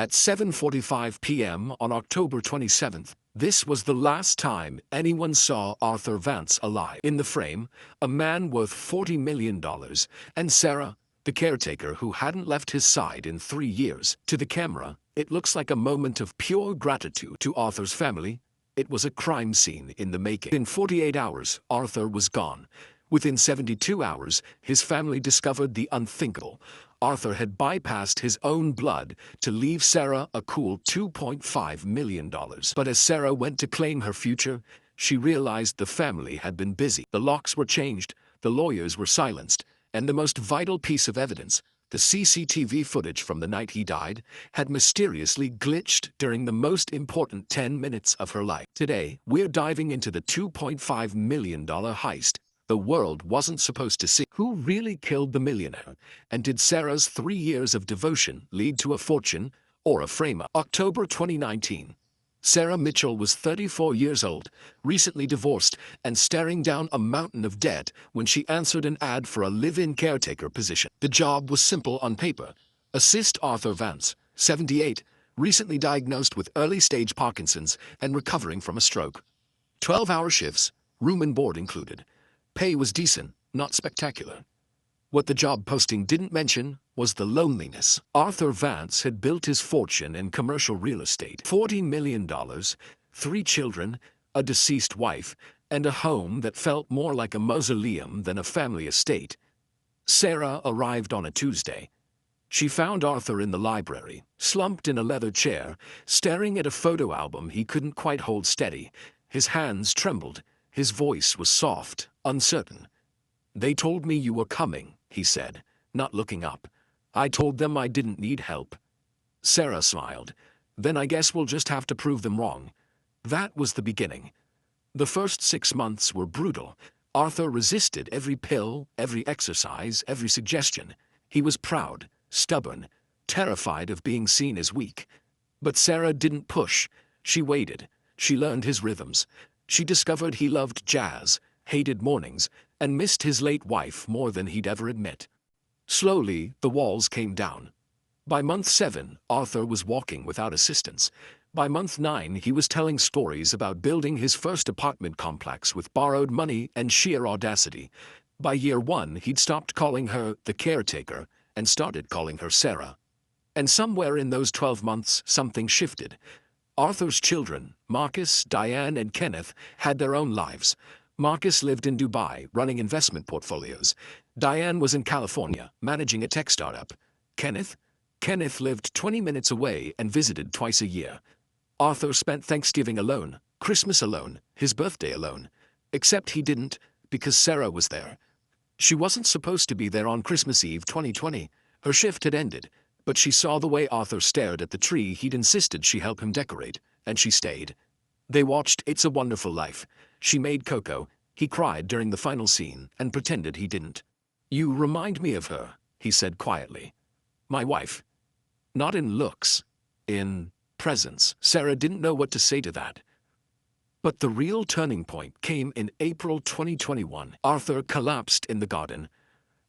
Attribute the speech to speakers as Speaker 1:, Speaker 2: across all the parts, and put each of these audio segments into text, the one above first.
Speaker 1: At 7:45 p.m. on October 27th, this was the last time anyone saw Arthur Vance alive. In the frame, a man worth $40 million, and Sarah, the caretaker who hadn't left his side in 3 years. To the camera, it looks like a moment of pure gratitude. To Arthur's family, it was a crime scene in the making. In 48 hours, Arthur was gone. Within 72 hours, his family discovered the unthinkable. Arthur had bypassed his own blood to leave Sarah a cool $2.5 million. But as Sarah went to claim her future, she realized the family had been busy. The locks were changed, the lawyers were silenced, and the most vital piece of evidence, the CCTV footage from the night he died, had mysteriously glitched during the most important 10 minutes of her life. Today, we're diving into the $2.5 million heist the world wasn't supposed to see. Who really killed the millionaire? And did Sarah's 3 years of devotion lead to a fortune or a frame-up? October 2019. Sarah Mitchell was 34 years old, recently divorced, and staring down a mountain of debt when she answered an ad for a live-in caretaker position. The job was simple on paper. Assist Arthur Vance, 78, recently diagnosed with early-stage Parkinson's and recovering from a stroke. 12-hour shifts, room and board included. Pay was decent, not spectacular. What the job posting didn't mention was the loneliness. Arthur Vance had built his fortune in commercial real estate. $40 million, 3 children, a deceased wife, and a home that felt more like a mausoleum than a family estate. Sarah arrived on a Tuesday. She found Arthur in the library, slumped in a leather chair, staring at a photo album he couldn't quite hold steady. His hands trembled. His voice was soft, uncertain. "They told me you were coming," he said, not looking up. "I told them I didn't need help." Sarah smiled. "Then I guess we'll just have to prove them wrong." That was the beginning. The first 6 months were brutal. Arthur resisted every pill, every exercise, every suggestion. He was proud, stubborn, terrified of being seen as weak. But Sarah didn't push. She waited. She learned his rhythms. She discovered he loved jazz, hated mornings, and missed his late wife more than he'd ever admit. Slowly, the walls came down. By month 7, Arthur was walking without assistance. By month 9, he was telling stories about building his first apartment complex with borrowed money and sheer audacity. By year 1, he'd stopped calling her the caretaker and started calling her Sarah. And somewhere in those 12 months, something shifted. Arthur's children, Marcus, Diane, and Kenneth, had their own lives. Marcus lived in Dubai, running investment portfolios. Diane was in California, managing a tech startup. Kenneth lived 20 minutes away and visited twice a year. Arthur spent Thanksgiving alone, Christmas alone, his birthday alone. Except he didn't, because Sarah was there. She wasn't supposed to be there on Christmas Eve 2020. Her shift had ended. But she saw the way Arthur stared at the tree he'd insisted she help him decorate, and she stayed. They watched It's a Wonderful Life. She made cocoa. He cried during the final scene and pretended he didn't. "You remind me of her," he said quietly. "My wife. Not in looks, in presence." Sarah didn't know what to say to that. But the real turning point came in April 2021. Arthur collapsed in the garden.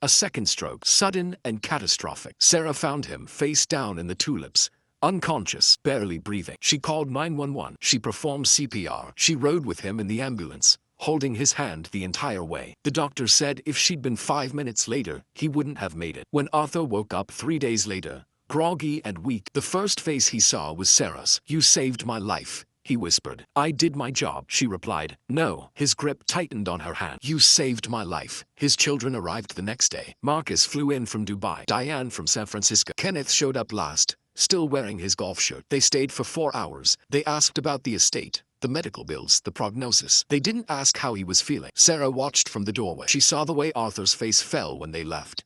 Speaker 1: A second stroke, sudden and catastrophic. Sarah found him face down in the tulips, unconscious, barely breathing. She called 911. She performed CPR. She rode with him in the ambulance, holding his hand the entire way. The doctor said if she'd been 5 minutes later, he wouldn't have made it. When Arthur woke up 3 days later, groggy and weak, the first face he saw was Sarah's. "You saved my life," he whispered. "I did my job," she replied. "No." His grip tightened on her hand. "You saved my life." His children arrived the next day. Marcus flew in from Dubai. Diane from San Francisco. Kenneth showed up last, still wearing his golf shirt. They stayed for 4 hours. They asked about the estate, the medical bills, the prognosis. They didn't ask how he was feeling. Sarah watched from the doorway. She saw the way Arthur's face fell when they left.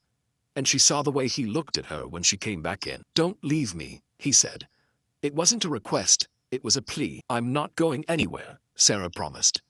Speaker 1: And she saw the way he looked at her when she came back in. "Don't leave me," he said. It wasn't a request. It was a plea. "I'm not going anywhere," Sarah promised.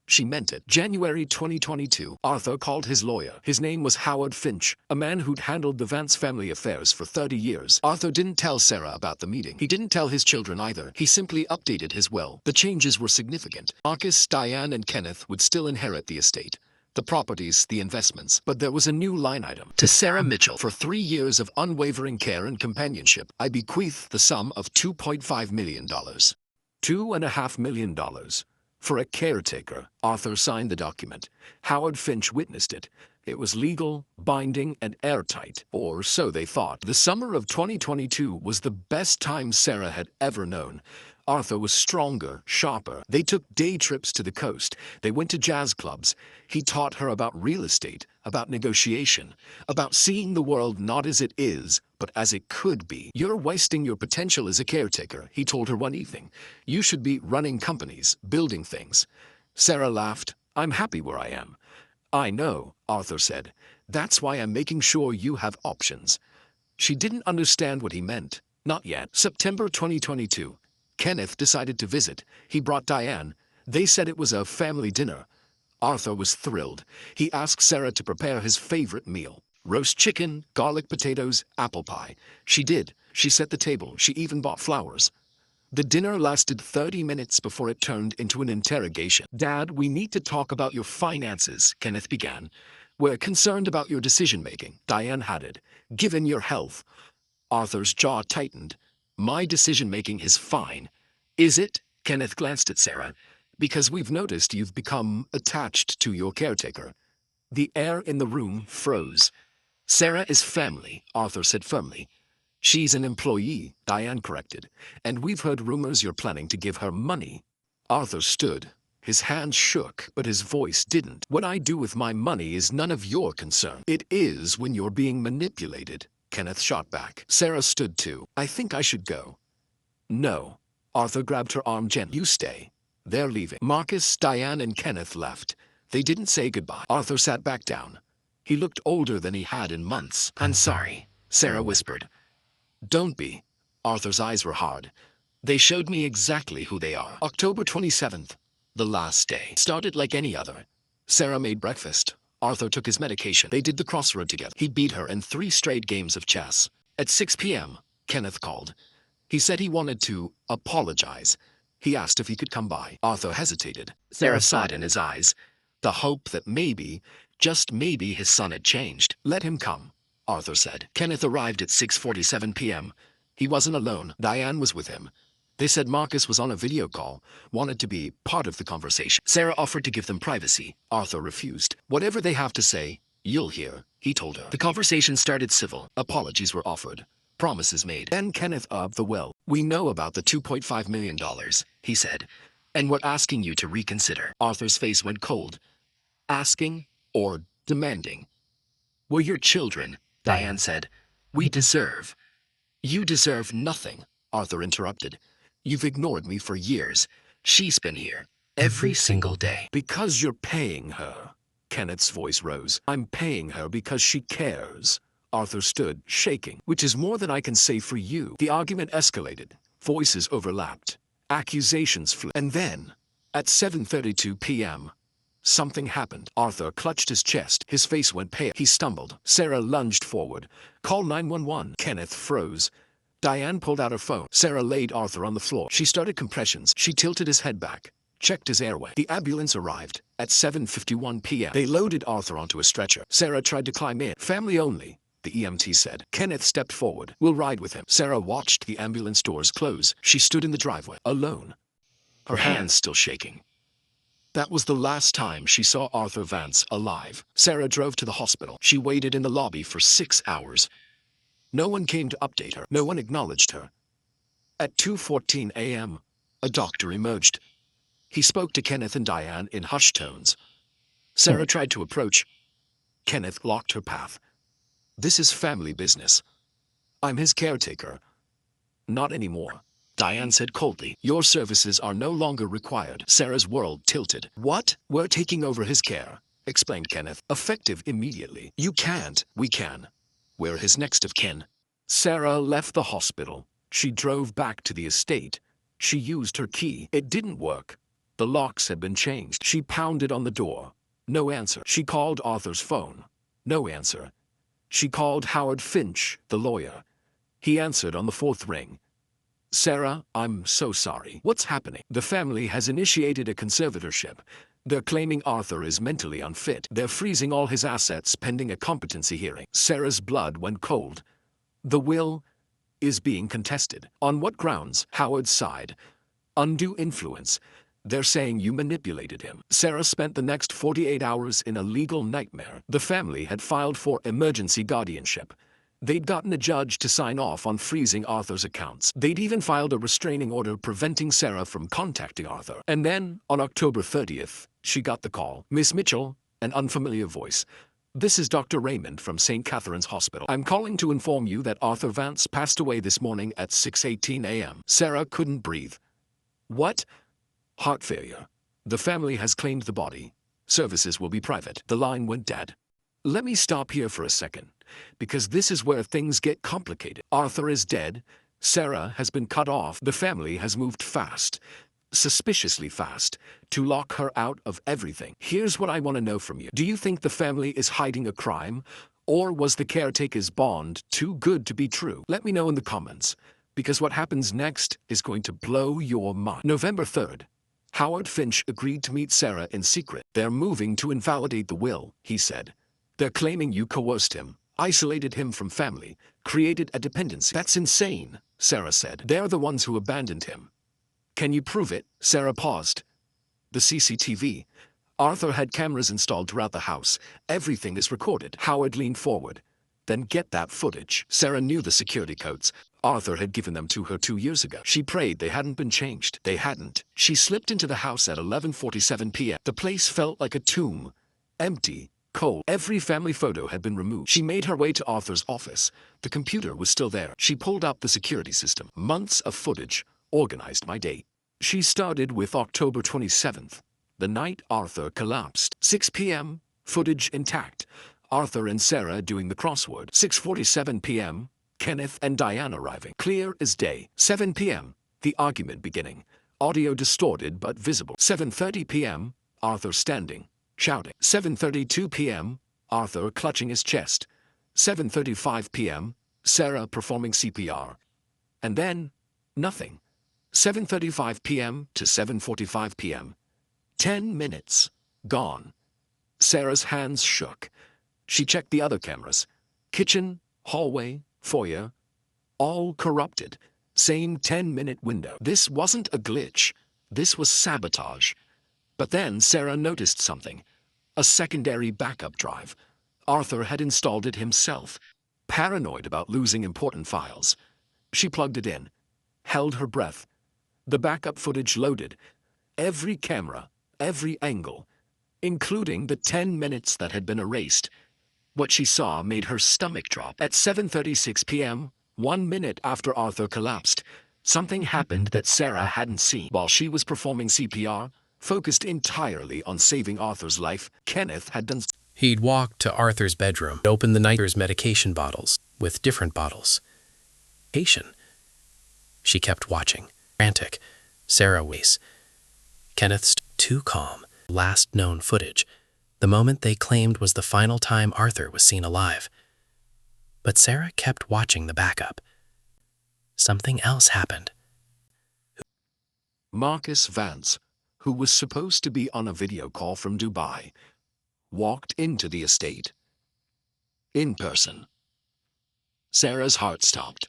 Speaker 1: She meant it. January 2022, Arthur called his lawyer. His name was Howard Finch, a man who'd handled the Vance family affairs for 30 years. Arthur didn't tell Sarah about the meeting. He didn't tell his children either. He simply updated his will. The changes were significant. Marcus, Diane, and Kenneth would still inherit the estate. the properties, the investments. But there was a new line item. To Sarah Mitchell, for 3 years of unwavering care and companionship, I bequeath the sum of $2.5 million. $2.5 million. For a caretaker. Arthur signed the document. Howard Finch witnessed it. It was legal, binding, and airtight, or so they thought. The summer of 2022 was the best time Sarah had ever known. Arthur was stronger, sharper. They took day trips to the coast. They went to jazz clubs. He taught her about real estate, about negotiation, about seeing the world not as it is, but as it could be. You're wasting your potential as a caretaker, he told her one evening. You should be running companies, building things. Sarah laughed. I'm happy where I am. I know, Arthur said. That's why I'm making sure you have options. She didn't understand what he meant. Not yet. September 2022. Kenneth decided to visit. He brought Diane. They said it was a family dinner. Arthur was thrilled. He asked Sarah to prepare his favorite meal. Roast chicken, garlic potatoes, apple pie. She did. She set the table. She even bought flowers. The dinner lasted 30 minutes before it turned into an interrogation. Dad, we need to talk about your finances, Kenneth began. We're concerned about your decision-making, Diane added. Given your health. Arthur's jaw tightened. My decision-making is fine. Is it? Kenneth glanced at Sarah. Because we've noticed you've become attached to your caretaker. The air in the room froze. Sarah is family, Arthur said firmly. She's an employee, Diane corrected. And we've heard rumors you're planning to give her money. Arthur stood. His hands shook, but his voice didn't. What I do with my money is none of your concern. It is when you're being manipulated. Kenneth shot back. Sarah stood too. I think I should go. No. Arthur grabbed her arm gently. You stay. They're leaving. Marcus, Diane, and Kenneth left. They didn't say goodbye. Arthur sat back down. He looked older than he had in months. I'm sorry, Sarah whispered. Don't be. Arthur's eyes were hard. They showed me exactly who they are. October 27th. The last day. Started like any other. Sarah made breakfast. Arthur took his medication. They did the crossroad together. He beat her in 3 straight games of chess. At 6 p.m., Kenneth called. He said he wanted to apologize. He asked if he could come by. Arthur hesitated. Sarah saw it in his eyes. The hope that maybe, just maybe, his son had changed. Let him come, Arthur said. Kenneth arrived at 6:47 p.m. He wasn't alone. Diane was with him. They said Marcus was on a video call, wanted to be part of the conversation. Sarah offered to give them privacy. Arthur refused. Whatever they have to say, you'll hear, he told her. The conversation started civil. Apologies were offered. Promises made. Then Kenneth upped the well. We know about the $2.5 million, he said, and we're asking you to reconsider. Arthur's face went cold. Asking or demanding? We're your children, Diane said. We deserve. You deserve nothing, Arthur interrupted. You've ignored me for years. She's been here every single day. Because you're paying her. Kenneth's voice rose. I'm paying her because she cares. Arthur stood, shaking. Which is more than I can say for you. The argument escalated. Voices overlapped. Accusations flew. And then, at 7:32 p.m., something happened. Arthur clutched his chest. His face went pale. He stumbled. Sarah lunged forward. Call 911. Kenneth froze. Diane pulled out her phone. Sarah laid Arthur on the floor. She started compressions. She tilted his head back, checked his airway. The ambulance arrived at 7:51 p.m. They loaded Arthur onto a stretcher. Sarah tried to climb in. Family only, the EMT said. Kenneth stepped forward. We'll ride with him. Sarah watched the ambulance doors close. She stood in the driveway, alone, her hands still shaking. That was the last time she saw Arthur Vance alive. Sarah drove to the hospital. She waited in the lobby for 6 hours. No one came to update her. No one acknowledged her. At 2:14 a.m., a doctor emerged. He spoke to Kenneth and Diane in hushed tones. Sarah tried to approach. Kenneth blocked her path. This is family business. I'm his caretaker. Not anymore, Diane said coldly. Your services are no longer required. Sarah's world tilted. What? We're taking over his care, explained Kenneth. Effective immediately. You can't. We can. We're his next of kin. Sarah left the hospital. She drove back to the estate. She used her key. It didn't work. The locks had been changed. She pounded on the door. No answer. She called Arthur's phone. No answer. She called Howard Finch, the lawyer. He answered on the 4th ring. Sarah, I'm so sorry. What's happening? The family has initiated a conservatorship. They're claiming Arthur is mentally unfit. They're freezing all his assets pending a competency hearing. Sarah's blood went cold. The will is being contested. On what grounds? Howard's side. Undue influence. They're saying you manipulated him. Sarah spent the next 48 hours in a legal nightmare. The family had filed for emergency guardianship. They'd gotten a judge to sign off on freezing Arthur's accounts. They'd even filed a restraining order preventing Sarah from contacting Arthur. And then, on October 30th, she got the call. "Miss Mitchell," an unfamiliar voice. "This is Dr. Raymond from St. Catherine's Hospital. I'm calling to inform you that Arthur Vance passed away this morning at 6:18 a.m. Sarah couldn't breathe. "What?" "Heart failure. The family has claimed the body. Services will be private." The line went dead. Let me stop here for a second, because this is where things get complicated. Arthur is dead. Sarah has been cut off. The family has moved fast, suspiciously fast, to lock her out of everything. Here's what I want to know from you. Do you think the family is hiding a crime, or was the caretaker's bond too good to be true? Let me know in the comments, because what happens next is going to blow your mind. November 3rd. Howard Finch agreed to meet Sarah in secret. "They're moving to invalidate the will," he said. "They're claiming you coerced him, isolated him from family, created a dependency." "That's insane," Sarah said. "They're the ones who abandoned him." "Can you prove it?" Sarah paused. "The CCTV. Arthur had cameras installed throughout the house. Everything is recorded." Howard leaned forward. "Then get that footage." Sarah knew the security codes. Arthur had given them to her 2 years ago. She prayed they hadn't been changed. They hadn't. She slipped into the house at 11:47 p.m. The place felt like a tomb. Empty, cold. Every family photo had been removed. She made her way to Arthur's office. The computer was still there. She pulled up the security system. Months of footage, organized by date. She started with October 27th, the night Arthur collapsed. 6 p.m., footage intact. Arthur and Sarah doing the crossword. 6:47 p.m., Kenneth and Diane arriving. Clear as day. 7 p.m., the argument beginning. Audio distorted but visible. 7:30 p.m., Arthur standing, shouting. 7:32 p.m., Arthur clutching his chest. 7:35 p.m., Sarah performing CPR. And then, nothing. 7:35 p.m. to 7:45 p.m. 10 minutes. Gone. Sarah's hands shook. She checked the other cameras. Kitchen, hallway, foyer. All corrupted. Same 10-minute window. This wasn't a glitch. This was sabotage. But then Sarah noticed something. A secondary backup drive. Arthur had installed it himself. Paranoid about losing important files. She plugged it in. Held her breath. The backup footage loaded. Every camera, every angle, including the 10 minutes that had been erased. What she saw made her stomach drop. At 7:36 p.m., 1 minute after Arthur collapsed, something happened that Sarah hadn't seen. While she was performing CPR, focused entirely on saving Arthur's life, Kenneth had done.
Speaker 2: He'd walked to Arthur's bedroom, opened the night's medication bottles with different bottles. Patient. She kept watching. Frantic. Sarah waits. Kenneth's too calm. Last known footage. The moment they claimed was the final time Arthur was seen alive. But Sarah kept watching the backup. Something else happened.
Speaker 1: Marcus Vance, who was supposed to be on a video call from Dubai, walked into the estate. In person. Sarah's heart stopped.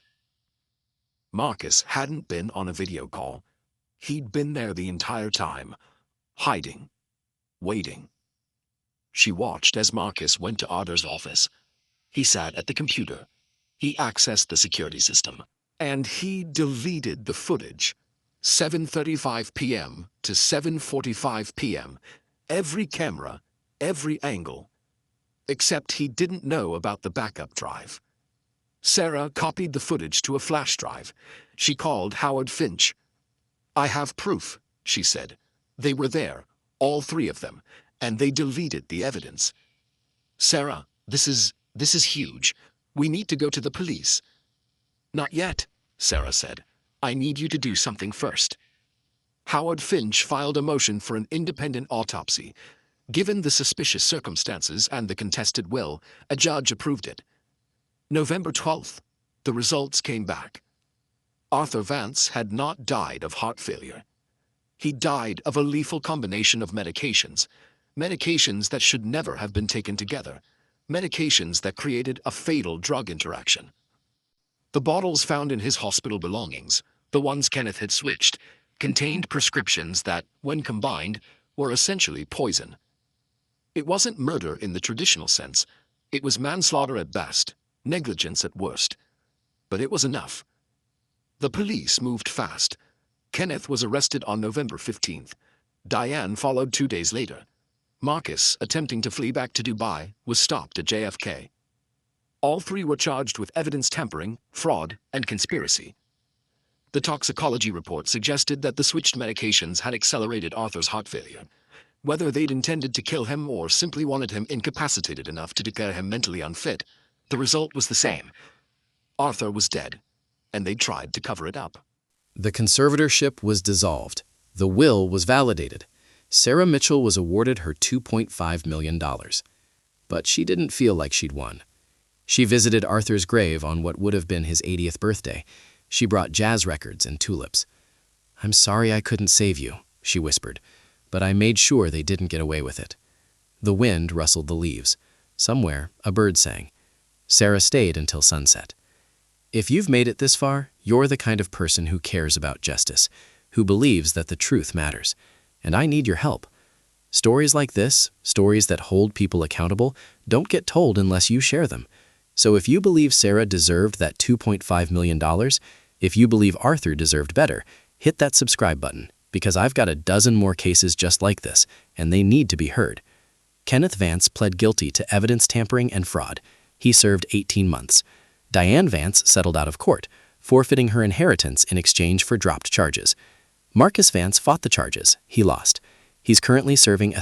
Speaker 1: Marcus hadn't been on a video call. He'd been there the entire time, hiding, waiting. She watched as Marcus went to Arthur's office. He sat at the computer. He accessed the security system. And he deleted the footage. 7:35 p.m. to 7:45 p.m. Every camera, every angle. Except he didn't know about the backup drive. Sarah copied the footage to a flash drive. She called Howard Finch. "I have proof," she said. "They were there, all 3 of them, and they deleted the evidence." "Sarah, this is huge. We need to go to the police." "Not yet," Sarah said. "I need you to do something first." Howard Finch filed a motion for an independent autopsy. Given the suspicious circumstances and the contested will, a judge approved it. November 12th, the results came back. Arthur Vance had not died of heart failure. He died of a lethal combination of medications that should never have been taken together, medications that created a fatal drug interaction. The bottles found in his hospital belongings, the ones Kenneth had switched, contained prescriptions that, when combined, were essentially poison. It wasn't murder in the traditional sense. It was manslaughter at best, negligence at worst. But it was enough. The police moved fast. Kenneth was arrested on November 15th. Diane followed 2 days later. Marcus, attempting to flee back to Dubai, was stopped at JFK. All three were charged with evidence tampering, fraud, and conspiracy. The toxicology report suggested that the switched medications had accelerated Arthur's heart failure. Whether they'd intended to kill him or simply wanted him incapacitated enough to declare him mentally unfit, the result was the same. Arthur was dead, and they tried to cover it up.
Speaker 2: The conservatorship was dissolved. The will was validated. Sarah Mitchell was awarded her $2.5 million. But she didn't feel like she'd won. She visited Arthur's grave on what would have been his 80th birthday. She brought jazz records and tulips. "I'm sorry I couldn't save you," she whispered, "but I made sure they didn't get away with it." The wind rustled the leaves. Somewhere, a bird sang. Sarah stayed until sunset. If you've made it this far, you're the kind of person who cares about justice, who believes that the truth matters. And I need your help. Stories like this, stories that hold people accountable, don't get told unless you share them. So if you believe Sarah deserved that $2.5 million, if you believe Arthur deserved better, hit that subscribe button, because I've got a dozen more cases just like this, and they need to be heard. Kenneth Vance pled guilty to evidence tampering and fraud. He served 18 months. Diane Vance settled out of court, forfeiting her inheritance in exchange for dropped charges. Marcus Vance fought the charges. He lost. He's currently serving a